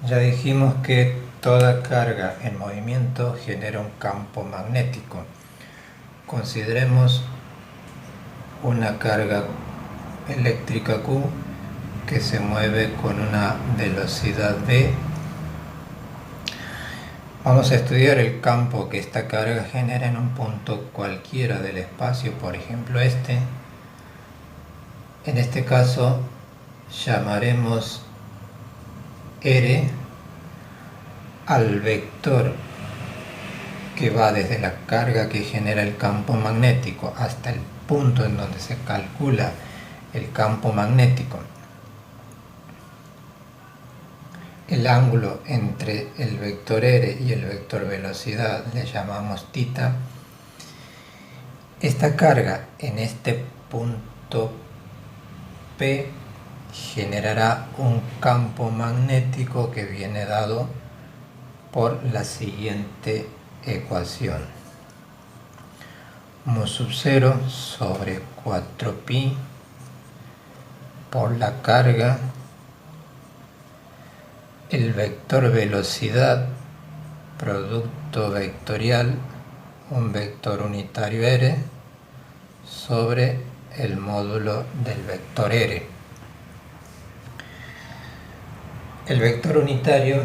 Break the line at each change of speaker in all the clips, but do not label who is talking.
Ya dijimos que toda carga en movimiento genera un campo magnético. Consideremos una carga eléctrica Q que se mueve con una velocidad v. Vamos a estudiar el campo que esta carga genera en un punto cualquiera del espacio, por ejemplo este. En este caso llamaremos R al vector que va desde la carga que genera el campo magnético hasta el punto en donde se calcula el campo magnético. El ángulo entre el vector r y el vector velocidad le llamamos θ. Esta carga en este punto P generará un campo magnético que viene dado por la siguiente ecuación. Mu sub 0 sobre 4pi por la carga, el vector velocidad, producto vectorial, un vector unitario r, sobre el módulo del vector r. El vector unitario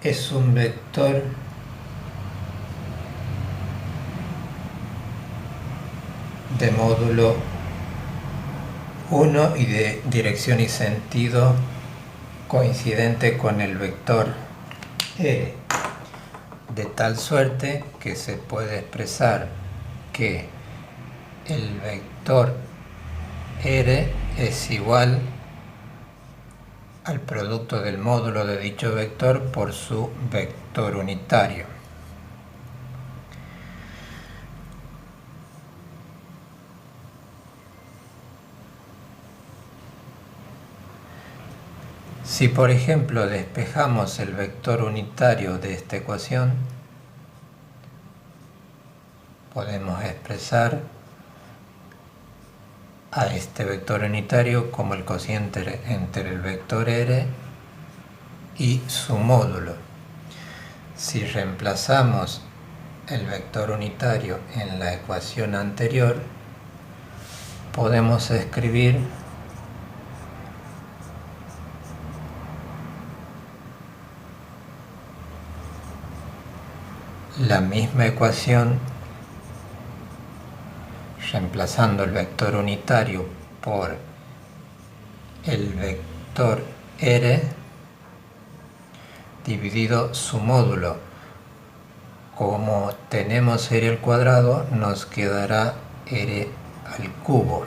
es un vector de módulo 1 y de dirección y sentido coincidente con el vector r, de tal suerte que se puede expresar que el vector r es igual al producto del módulo de dicho vector por su vector unitario. Si por ejemplo despejamos el vector unitario de esta ecuación, podemos expresar a este vector unitario como el cociente entre el vector r y su módulo. Si reemplazamos el vector unitario en la ecuación anterior, podemos escribir la misma ecuación reemplazando el vector unitario por el vector r dividido su módulo. Como tenemos r al cuadrado, nos quedará r al cubo.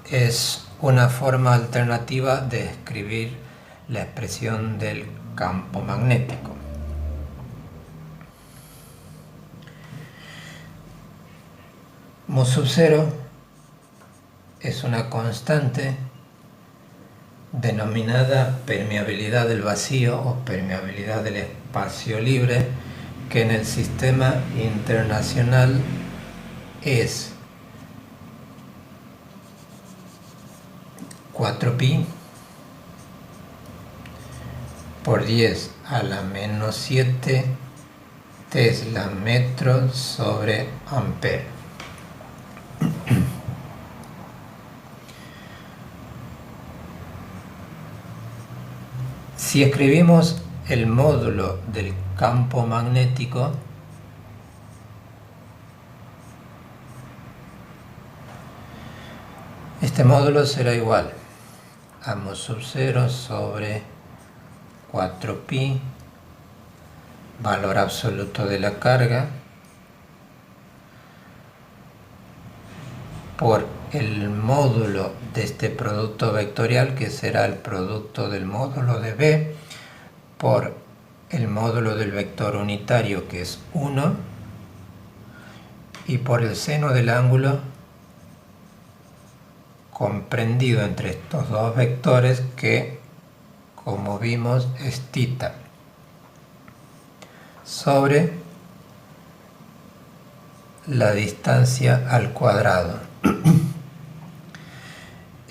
Es una forma alternativa de escribir la expresión del campo magnético. Mu sub 0 es una constante denominada permeabilidad del vacío o permeabilidad del espacio libre, que en el sistema internacional es 4pi por 10 a la menos 7 Tesla metros sobre ampere. Si escribimos el módulo del campo magnético, este módulo será igual a mu sub 0 sobre 4pi, valor absoluto de la carga, por el módulo de este producto vectorial, que será el producto del módulo de v, por el módulo del vector unitario, que es 1, y por el seno del ángulo comprendido entre estos dos vectores, que, como vimos, es θ, sobre la distancia al cuadrado.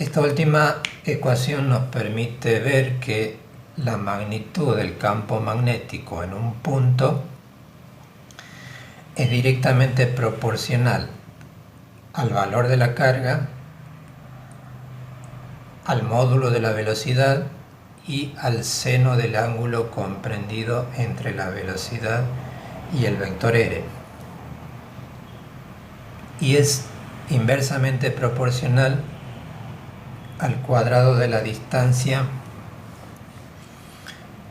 Esta última ecuación nos permite ver que la magnitud del campo magnético en un punto es directamente proporcional al valor de la carga, al módulo de la velocidad y al seno del ángulo comprendido entre la velocidad y el vector r. Y es inversamente proporcional al cuadrado de la distancia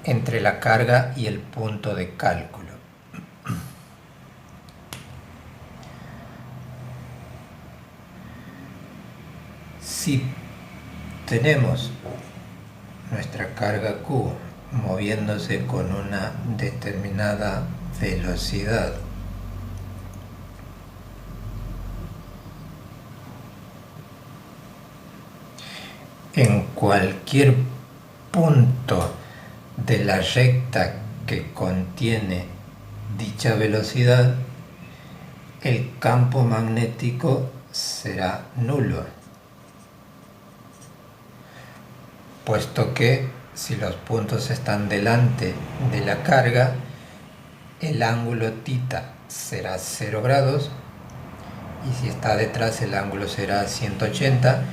entre la carga y el punto de cálculo. Si tenemos nuestra carga Q moviéndose con una determinada velocidad en cualquier punto de la recta que contiene dicha velocidad, el campo magnético será nulo, puesto que si los puntos están delante de la carga, el ángulo θ será 0 grados, y si está detrás el ángulo será 180.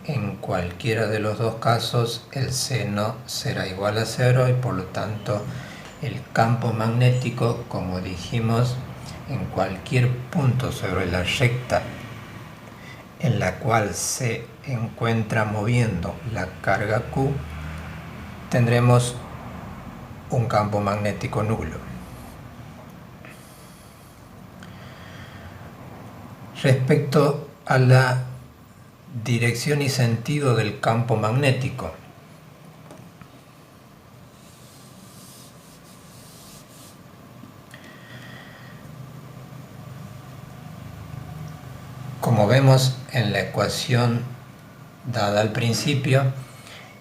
En cualquiera de los dos casos el seno será igual a 0 y por lo tanto el campo magnético, como dijimos, en cualquier punto sobre la recta en la cual se encuentra moviendo la carga Q, tendremos un campo magnético nulo. Respecto a la dirección y sentido del campo magnético, como vemos en la ecuación dada al principio,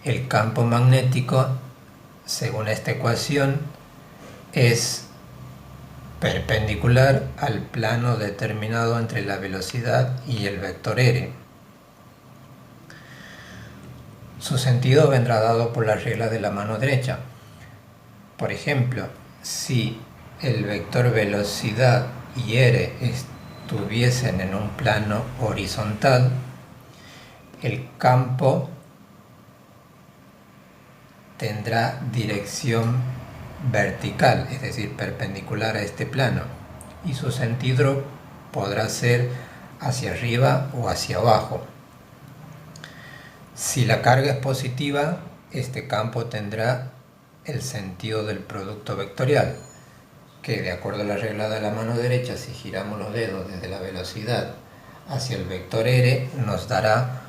el campo magnético, según esta ecuación, es perpendicular al plano determinado entre la velocidad y el vector r. Su sentido vendrá dado por la regla de la mano derecha. Por ejemplo, si el vector velocidad y r estuviesen en un plano horizontal, el campo tendrá dirección vertical, es decir, perpendicular a este plano, y su sentido podrá ser hacia arriba o hacia abajo. Si la carga es positiva, este campo tendrá el sentido del producto vectorial, que de acuerdo a la regla de la mano derecha, si giramos los dedos desde la velocidad hacia el vector r, nos dará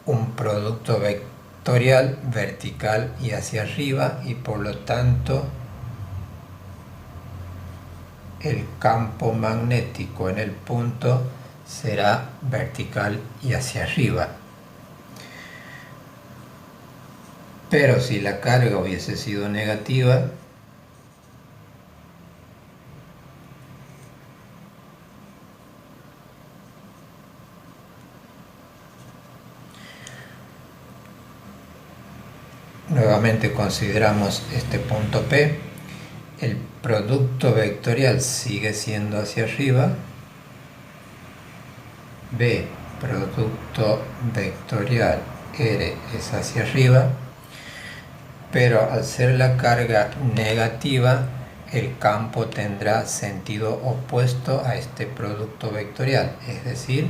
un producto vectorial vertical y hacia arriba, y por lo tanto el campo magnético en el punto será vertical y hacia arriba. Pero si la carga hubiese sido negativa, nuevamente consideramos este punto P, el producto vectorial sigue siendo hacia arriba, B, producto vectorial R es hacia arriba, pero al ser la carga negativa, el campo tendrá sentido opuesto a este producto vectorial, es decir,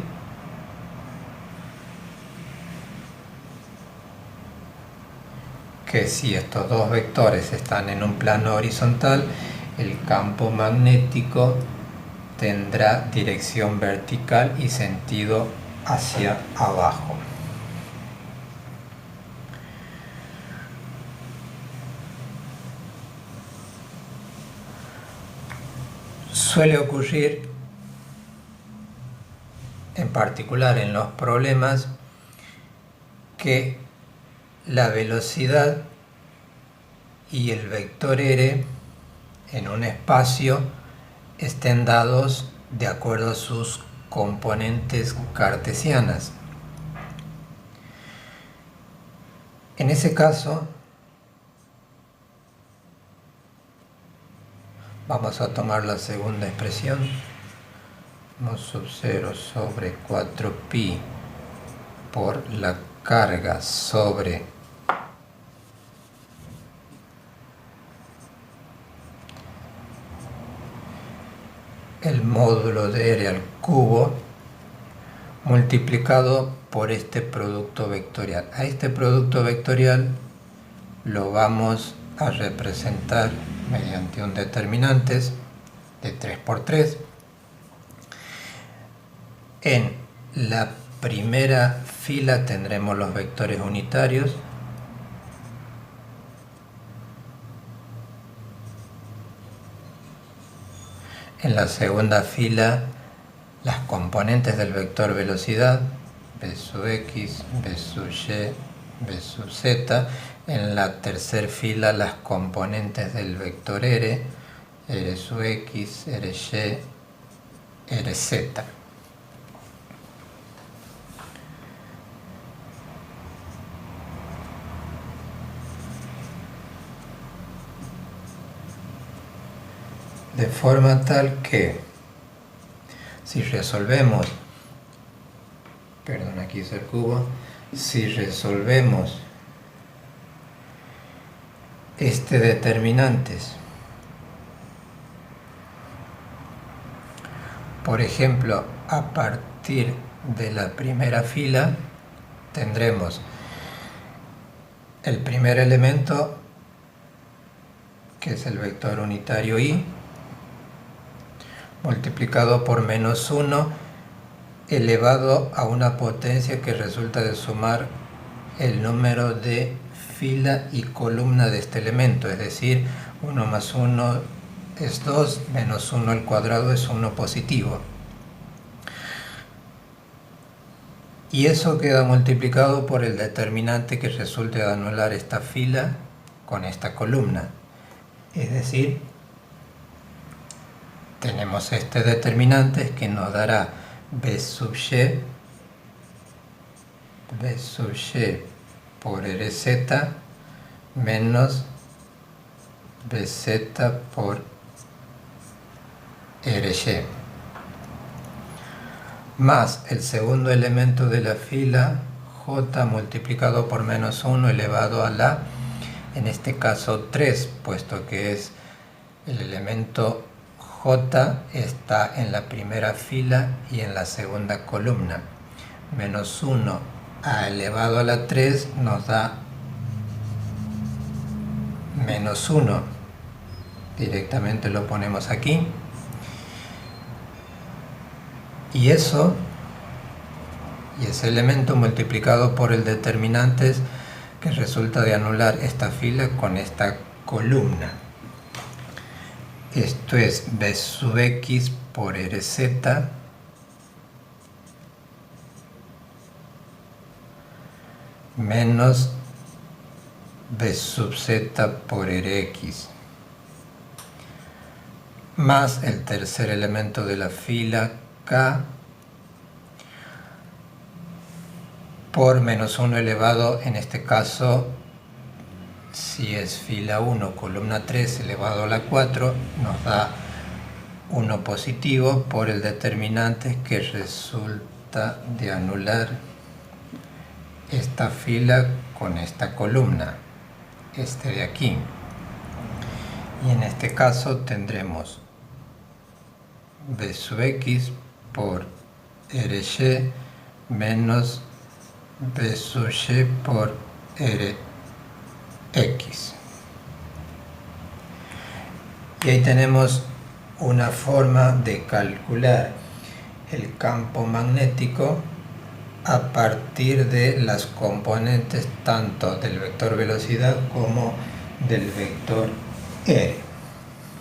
que si estos dos vectores están en un plano horizontal, el campo magnético tendrá dirección vertical y sentido hacia abajo. Suele ocurrir, en particular en los problemas, que la velocidad y el vector r en un espacio estén dados de acuerdo a sus componentes cartesianas. En ese caso, vamos a tomar la segunda expresión, mo sub 0 sobre 4pi por la carga sobre el módulo de R al cubo multiplicado por este producto vectorial. A este producto vectorial lo vamos a representar mediante un determinantes de 3 por 3. En la primera fila tendremos los vectores unitarios, en la segunda fila las componentes del vector velocidad, v sub x, v sub y, v sub z. En la tercera fila las componentes del vector r, r sub x, r y, r z. De forma tal que si resolvemos, perdón, aquí es el cubo, si resolvemos este determinantes, por ejemplo, a partir de la primera fila, tendremos el primer elemento, que es el vector unitario y, multiplicado por menos 1 elevado a una potencia que resulta de sumar el número de fila y columna de este elemento, es decir, 1 más 1 es 2, menos 1 al cuadrado es 1 positivo. Y eso queda multiplicado por el determinante que resulte de anular esta fila con esta columna, es decir, tenemos este determinante que nos dará v sub y por rz menos vz por ry, más el segundo elemento de la fila, j multiplicado por menos 1 elevado a la, en este caso 3, puesto que es el elemento j está en la primera fila y en la segunda columna. Menos 1 elevado a la 3 nos da menos 1. Directamente lo ponemos aquí. Y eso, y ese elemento multiplicado por el determinante que resulta de anular esta fila con esta columna. Esto es v sub x por rz menos v sub z por rx, más el tercer elemento de la fila k por menos 1 elevado, en este caso, si es fila 1, columna 3 elevado a la 4, nos da 1 positivo por el determinante que resulta de anular esta fila con esta columna, este de aquí. Y en este caso tendremos v sub x por ry menos v sub y por rx. Y ahí tenemos una forma de calcular el campo magnético a partir de las componentes tanto del vector velocidad como del vector r.